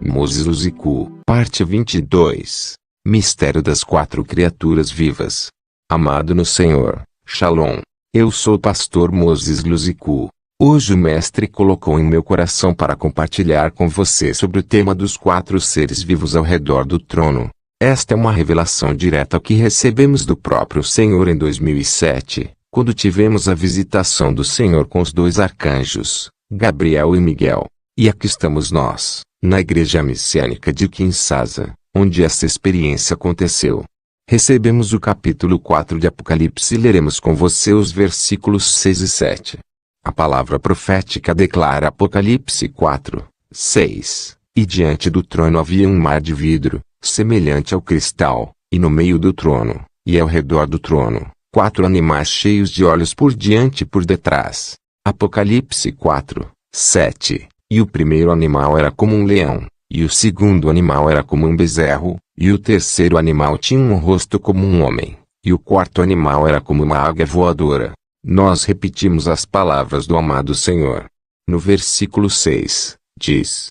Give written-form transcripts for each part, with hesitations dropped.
Moses Luziku, parte 22. Mistério das quatro criaturas vivas. Amado no Senhor, Shalom. Eu sou o pastor Moses Luziku. Hoje o mestre colocou em meu coração para compartilhar com você sobre o tema dos quatro seres vivos ao redor do trono. Esta é uma revelação direta que recebemos do próprio Senhor em 2007, quando tivemos a visitação do Senhor com os dois arcanjos, Gabriel e Miguel. E aqui estamos nós, na igreja messiânica de Kinshasa, onde essa experiência aconteceu. Recebemos o capítulo 4 de Apocalipse e leremos com você os versículos 6 e 7. A palavra profética declara Apocalipse 4, 6. E diante do trono havia um mar de vidro, semelhante ao cristal, e no meio do trono, e ao redor do trono, quatro animais cheios de olhos por diante e por detrás. Apocalipse 4, 7. E o primeiro animal era como um leão, e o segundo animal era como um bezerro, e o terceiro animal tinha um rosto como um homem, e o quarto animal era como uma águia voadora. Nós repetimos as palavras do amado Senhor. No versículo 6, diz: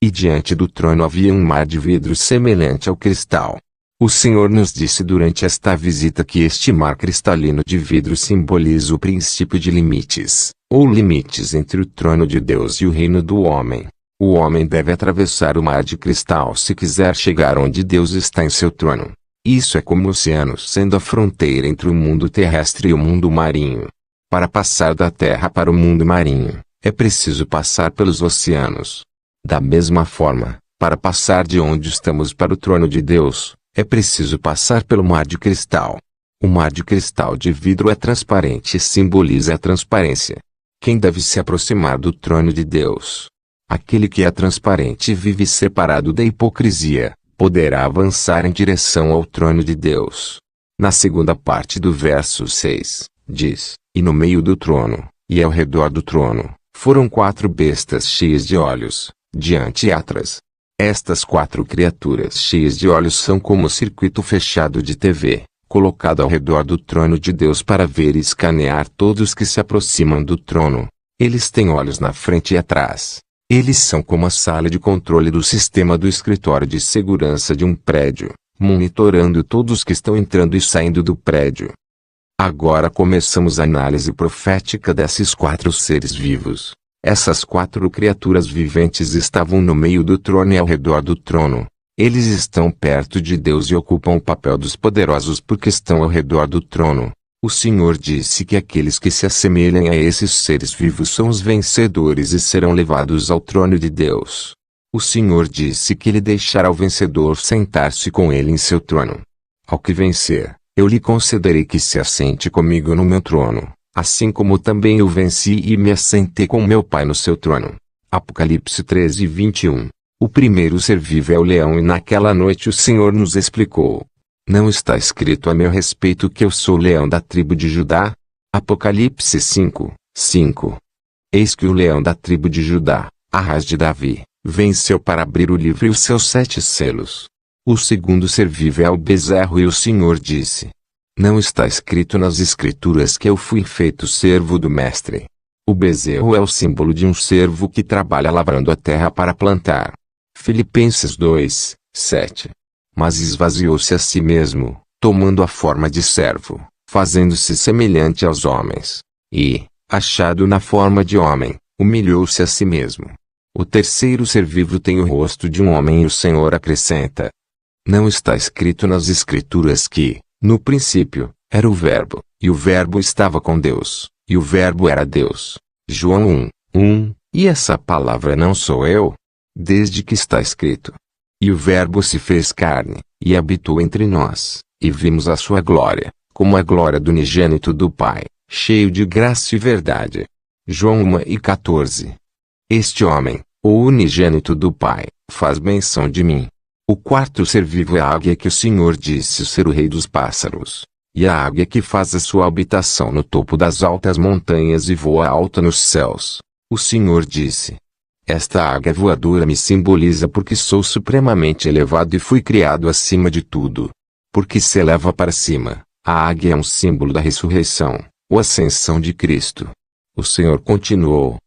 E diante do trono havia um mar de vidro semelhante ao cristal. O Senhor nos disse durante esta visita que este mar cristalino de vidro simboliza o princípio de limites, ou limites entre o trono de Deus e o reino do homem. O homem deve atravessar o mar de cristal se quiser chegar onde Deus está em seu trono. Isso é como o oceano sendo a fronteira entre o mundo terrestre e o mundo marinho. Para passar da terra para o mundo marinho, é preciso passar pelos oceanos. Da mesma forma, para passar de onde estamos para o trono de Deus, é preciso passar pelo mar de cristal. O mar de cristal de vidro é transparente e simboliza a transparência. Quem deve se aproximar do trono de Deus? Aquele que é transparente e vive separado da hipocrisia, poderá avançar em direção ao trono de Deus. Na segunda parte do verso 6, diz: E no meio do trono, e ao redor do trono, foram quatro bestas cheias de olhos, diante e atrás. Estas quatro criaturas cheias de olhos são como um circuito fechado de TV, colocado ao redor do trono de Deus para ver e escanear todos que se aproximam do trono. Eles têm olhos na frente e atrás. Eles são como a sala de controle do sistema do escritório de segurança de um prédio, monitorando todos que estão entrando e saindo do prédio. Agora começamos a análise profética desses quatro seres vivos. Essas quatro criaturas viventes estavam no meio do trono e ao redor do trono. Eles estão perto de Deus e ocupam o papel dos poderosos porque estão ao redor do trono. O Senhor disse que aqueles que se assemelham a esses seres vivos são os vencedores e serão levados ao trono de Deus. O Senhor disse que Ele deixará o vencedor sentar-se com Ele em seu trono. Ao que vencer, eu lhe concederei que se assente comigo no meu trono, assim como também eu venci e me assentei com meu Pai no seu trono. Apocalipse 13, 21. O primeiro ser vivo é o leão e naquela noite o Senhor nos explicou: Não está escrito a meu respeito que eu sou o leão da tribo de Judá? Apocalipse 5, 5. Eis que o leão da tribo de Judá, a raiz de Davi, venceu para abrir o livro e os seus 7 selos. O segundo ser vivo é o bezerro e o Senhor disse: Não está escrito nas escrituras que eu fui feito servo do mestre. O bezerro é o símbolo de um servo que trabalha lavrando a terra para plantar. Filipenses 2, 7. Mas esvaziou-se a si mesmo, tomando a forma de servo, fazendo-se semelhante aos homens. E, achado na forma de homem, humilhou-se a si mesmo. O terceiro ser vivo tem o rosto de um homem e o Senhor acrescenta: Não está escrito nas escrituras que, no princípio, era o Verbo, e o Verbo estava com Deus, e o Verbo era Deus. João 1, 1. E essa palavra não sou eu? Desde que está escrito: E o Verbo se fez carne, e habitou entre nós, e vimos a sua glória, como a glória do unigênito do Pai, cheio de graça e verdade. João 1 e 14. Este homem, o unigênito do Pai, faz menção de mim. O quarto ser vivo é a águia que o Senhor disse ser o rei dos pássaros, e a águia que faz a sua habitação no topo das altas montanhas e voa alta nos céus. O Senhor disse: Esta águia voadora me simboliza porque sou supremamente elevado e fui criado acima de tudo. Porque se eleva para cima, a águia é um símbolo da ressurreição, ou ascensão de Cristo. O Senhor continuou: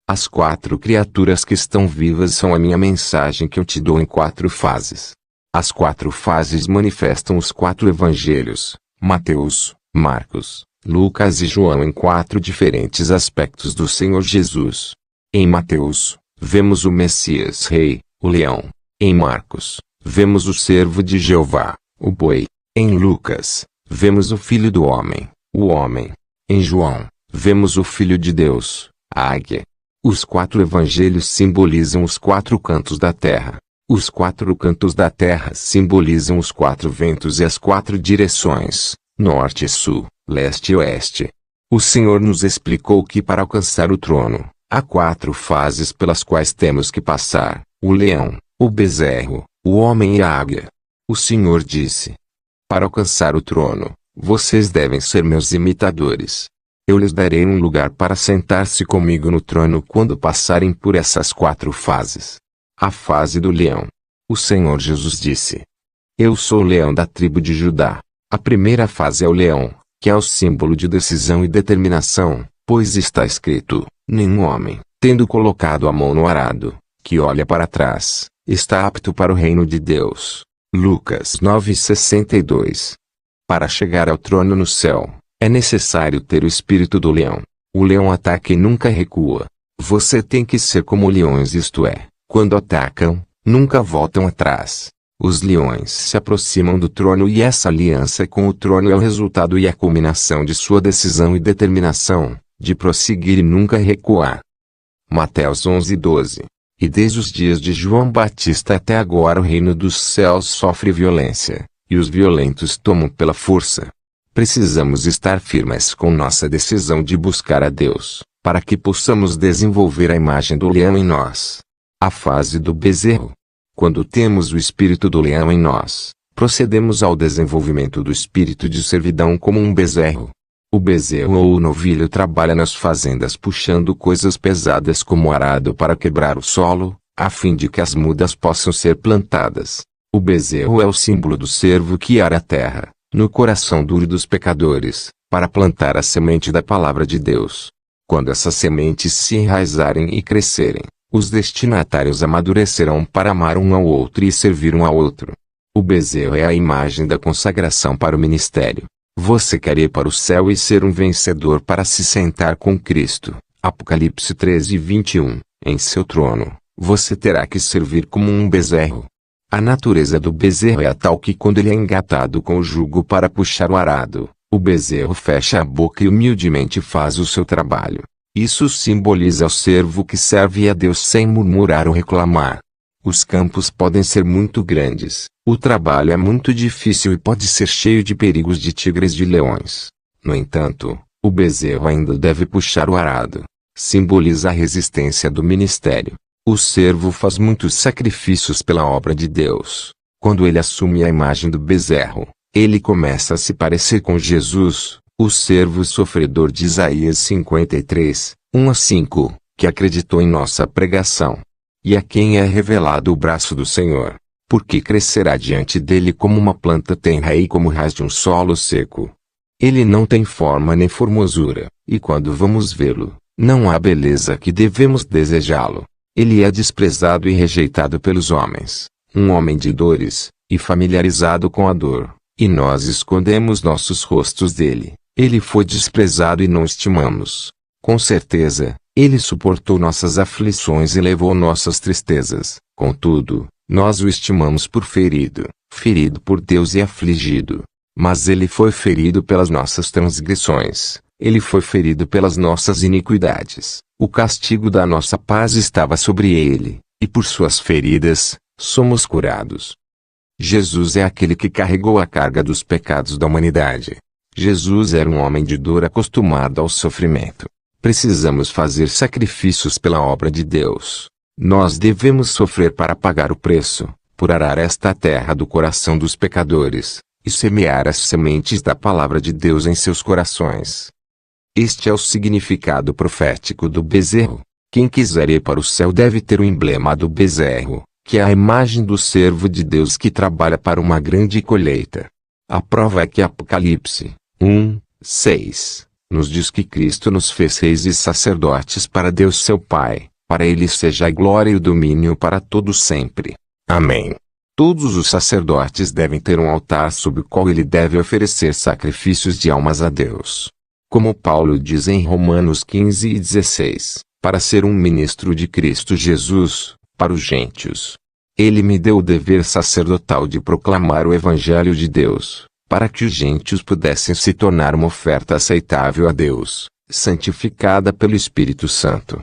As 4 criaturas que estão vivas são a minha mensagem que eu te dou em 4 fases. As 4 fases manifestam os 4 evangelhos, Mateus, Marcos, Lucas e João em 4 diferentes aspectos do Senhor Jesus. Em Mateus, vemos o Messias Rei, o leão. Em Marcos, vemos o servo de Jeová, o boi. Em Lucas, vemos o Filho do Homem, o homem. Em João, vemos o Filho de Deus, a águia. Os 4 evangelhos simbolizam os 4 cantos da terra. Os 4 cantos da terra simbolizam os 4 ventos e as 4 direções, norte e sul, leste e oeste. O Senhor nos explicou que para alcançar o trono, há 4 fases pelas quais temos que passar: o leão, o bezerro, o homem e a águia. O Senhor disse: para alcançar o trono, vocês devem ser meus imitadores. Eu lhes darei um lugar para sentar-se comigo no trono quando passarem por essas 4 fases. A fase do leão. O Senhor Jesus disse: eu sou o leão da tribo de Judá. A primeira fase é o leão, que é o símbolo de decisão e determinação, pois está escrito: nenhum homem, tendo colocado a mão no arado, que olha para trás, está apto para o reino de Deus. Lucas 9:62. Para chegar ao trono no céu, é necessário ter o espírito do leão. O leão ataca e nunca recua. Você tem que ser como leões, isto é, quando atacam, nunca voltam atrás. Os leões se aproximam do trono e essa aliança com o trono é o resultado e a culminação de sua decisão e determinação, de prosseguir e nunca recuar. Mateus 11:12. E desde os dias de João Batista até agora o reino dos céus sofre violência, e os violentos tomam pela força. Precisamos estar firmes com nossa decisão de buscar a Deus, para que possamos desenvolver a imagem do leão em nós. A fase do bezerro. Quando temos o espírito do leão em nós, procedemos ao desenvolvimento do espírito de servidão como um bezerro. O bezerro ou o novilho trabalha nas fazendas puxando coisas pesadas como arado para quebrar o solo, a fim de que as mudas possam ser plantadas. O bezerro é o símbolo do servo que ara a terra, no coração duro dos pecadores, para plantar a semente da palavra de Deus. Quando essas sementes se enraizarem e crescerem, os destinatários amadurecerão para amar um ao outro e servir um ao outro. O bezerro é a imagem da consagração para o ministério. Você quer ir para o céu e ser um vencedor para se sentar com Cristo. Apocalipse 13:21. Em seu trono, você terá que servir como um bezerro. A natureza do bezerro é a tal que quando ele é engatado com o jugo para puxar o arado, o bezerro fecha a boca e humildemente faz o seu trabalho. Isso simboliza o servo que serve a Deus sem murmurar ou reclamar. Os campos podem ser muito grandes, o trabalho é muito difícil e pode ser cheio de perigos de tigres e de leões. No entanto, o bezerro ainda deve puxar o arado. Simboliza a resistência do ministério. O servo faz muitos sacrifícios pela obra de Deus. Quando ele assume a imagem do bezerro, ele começa a se parecer com Jesus, o servo sofredor de Isaías 53, 1-5, que acreditou em nossa pregação. E a quem é revelado o braço do Senhor, porque crescerá diante dele como uma planta tenra e como raiz de um solo seco. Ele não tem forma nem formosura, e quando vamos vê-lo, não há beleza que devemos desejá-lo. Ele é desprezado e rejeitado pelos homens, um homem de dores, e familiarizado com a dor, e nós escondemos nossos rostos dele. Ele foi desprezado e não estimamos. Com certeza, ele suportou nossas aflições e levou nossas tristezas. Contudo, nós o estimamos por ferido, ferido por Deus e afligido. Mas ele foi ferido pelas nossas transgressões, ele foi ferido pelas nossas iniquidades. O castigo da nossa paz estava sobre ele, e por suas feridas, somos curados. Jesus é aquele que carregou a carga dos pecados da humanidade. Jesus era um homem de dor acostumado ao sofrimento. Precisamos fazer sacrifícios pela obra de Deus. Nós devemos sofrer para pagar o preço, por arar esta terra do coração dos pecadores, e semear as sementes da palavra de Deus em seus corações. Este é o significado profético do bezerro. Quem quiser ir para o céu deve ter o emblema do bezerro, que é a imagem do servo de Deus que trabalha para uma grande colheita. A prova é que Apocalipse 1:6 nos diz que Cristo nos fez reis e sacerdotes para Deus seu Pai, para Ele seja a glória e o domínio para todos sempre. Amém. Todos os sacerdotes devem ter um altar sobre o qual ele deve oferecer sacrifícios de almas a Deus. Como Paulo diz em Romanos 15:16, para ser um ministro de Cristo Jesus, para os gentios. Ele me deu o dever sacerdotal de proclamar o Evangelho de Deus, para que os gentios pudessem se tornar uma oferta aceitável a Deus, santificada pelo Espírito Santo.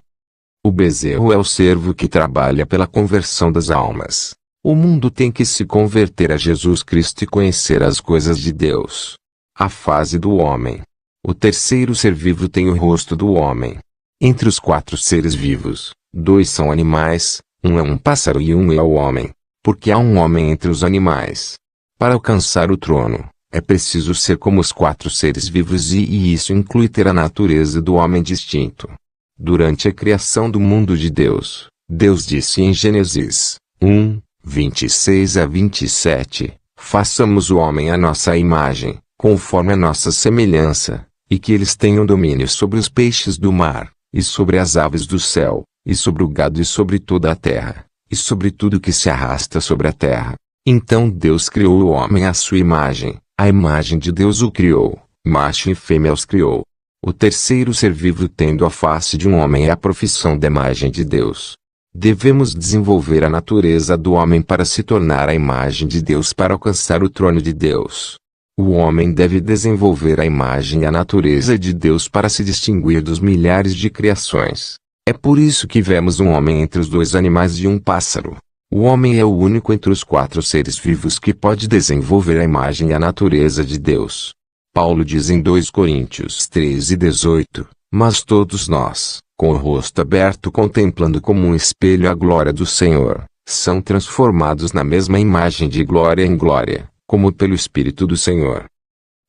O bezerro é o servo que trabalha pela conversão das almas. O mundo tem que se converter a Jesus Cristo e conhecer as coisas de Deus. A fase do homem. O terceiro ser vivo tem o rosto do homem. Entre os 4 seres vivos, 2 são animais, um é um pássaro e um é o homem. Porque há um homem entre os animais. Para alcançar o trono, é preciso ser como os 4 seres vivos e isso inclui ter a natureza do homem distinto. Durante a criação do mundo de Deus, Deus disse em Gênesis 1:26-27, façamos o homem à nossa imagem, conforme a nossa semelhança, e que eles tenham domínio sobre os peixes do mar, e sobre as aves do céu, e sobre o gado e sobre toda a terra, e sobre tudo que se arrasta sobre a terra. Então Deus criou o homem à sua imagem, a imagem de Deus o criou, macho e fêmea os criou. O terceiro ser vivo tendo a face de um homem é a profissão da imagem de Deus. Devemos desenvolver a natureza do homem para se tornar a imagem de Deus para alcançar o trono de Deus. O homem deve desenvolver a imagem e a natureza de Deus para se distinguir dos milhares de criações. É por isso que vemos um homem entre os 2 animais e um pássaro. O homem é o único entre os 4 seres vivos que pode desenvolver a imagem e a natureza de Deus. Paulo diz em 2 Coríntios 13:18, mas todos nós, com o rosto aberto contemplando como um espelho a glória do Senhor, são transformados na mesma imagem de glória em glória, como pelo Espírito do Senhor.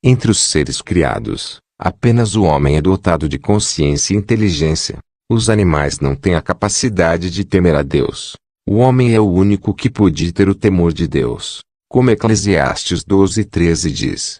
Entre os seres criados, apenas o homem é dotado de consciência e inteligência. Os animais não têm a capacidade de temer a Deus. O homem é o único que pode ter o temor de Deus, como Eclesiastes 12:13 diz.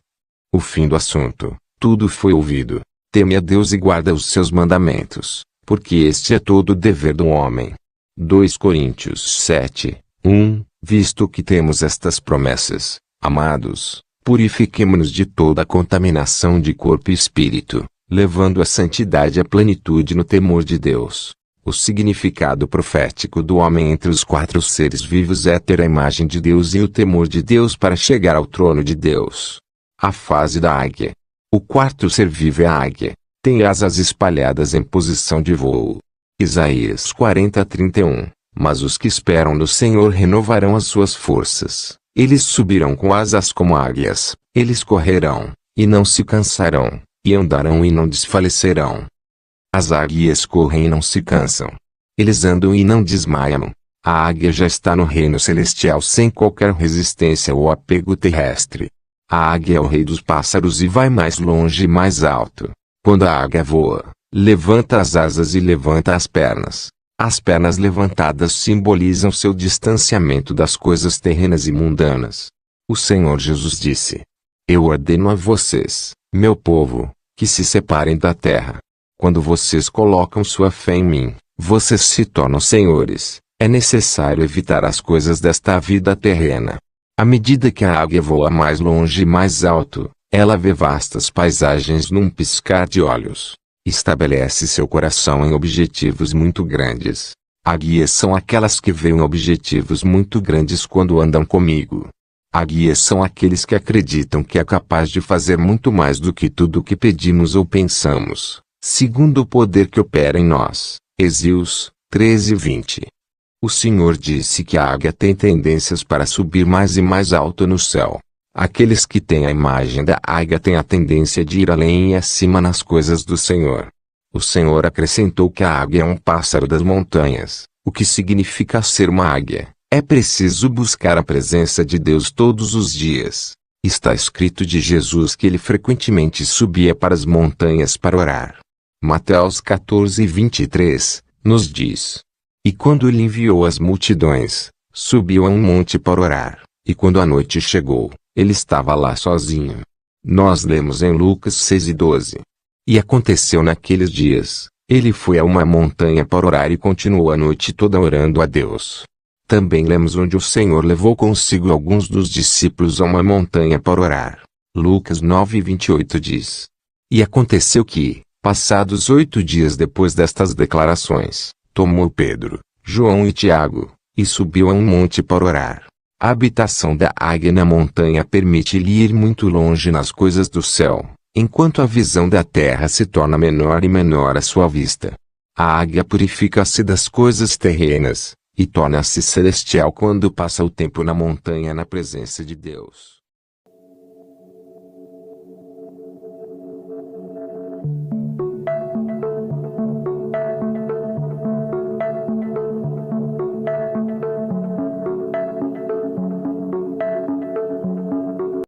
O fim do assunto, tudo foi ouvido. Teme a Deus e guarda os seus mandamentos, porque este é todo o dever do homem. 2 Coríntios 7:1, visto que temos estas promessas, amados, purifiquemo-nos de toda a contaminação de corpo e espírito, levando a santidade à plenitude no temor de Deus. O significado profético do homem entre os 4 seres vivos é ter a imagem de Deus e o temor de Deus para chegar ao trono de Deus. A fase da águia. O 4º ser vivo é a águia. Tem asas espalhadas em posição de voo. Isaías 40:31. Mas os que esperam no Senhor renovarão as suas forças. Eles subirão com asas como águias. Eles correrão, e não se cansarão, e andarão e não desfalecerão. As águias correm e não se cansam. Eles andam e não desmaiam. A águia já está no reino celestial sem qualquer resistência ou apego terrestre. A águia é o rei dos pássaros e vai mais longe e mais alto. Quando a águia voa, levanta as asas e levanta as pernas. As pernas levantadas simbolizam seu distanciamento das coisas terrenas e mundanas. O Senhor Jesus disse: Eu ordeno a vocês, meu povo, que se separem da terra. Quando vocês colocam sua fé em mim, vocês se tornam senhores. É necessário evitar as coisas desta vida terrena. À medida que a águia voa mais longe e mais alto, ela vê vastas paisagens num piscar de olhos. Estabelece seu coração em objetivos muito grandes. Águias são aquelas que veem objetivos muito grandes quando andam comigo. Águias são aqueles que acreditam que é capaz de fazer muito mais do que tudo o que pedimos ou pensamos, segundo o poder que opera em nós. Êxodo 13:20. O Senhor disse que a águia tem tendências para subir mais e mais alto no céu. Aqueles que têm a imagem da águia têm a tendência de ir além e acima nas coisas do Senhor. O Senhor acrescentou que a águia é um pássaro das montanhas, o que significa ser uma águia. É preciso buscar a presença de Deus todos os dias. Está escrito de Jesus que ele frequentemente subia para as montanhas para orar. Mateus 14:23, nos diz: E quando ele enviou as multidões, subiu a um monte para orar, e quando a noite chegou, ele estava lá sozinho. Nós lemos em Lucas 6:12. E aconteceu naqueles dias, ele foi a uma montanha para orar e continuou a noite toda orando a Deus. Também lemos onde o Senhor levou consigo alguns dos discípulos a uma montanha para orar. Lucas 9:28 diz. E aconteceu que, passados 8 dias depois destas declarações, tomou Pedro, João e Tiago, e subiu a um monte para orar. A habitação da águia na montanha permite-lhe ir muito longe nas coisas do céu, enquanto a visão da terra se torna menor e menor à sua vista. A águia purifica-se das coisas terrenas, e torna-se celestial quando passa o tempo na montanha na presença de Deus.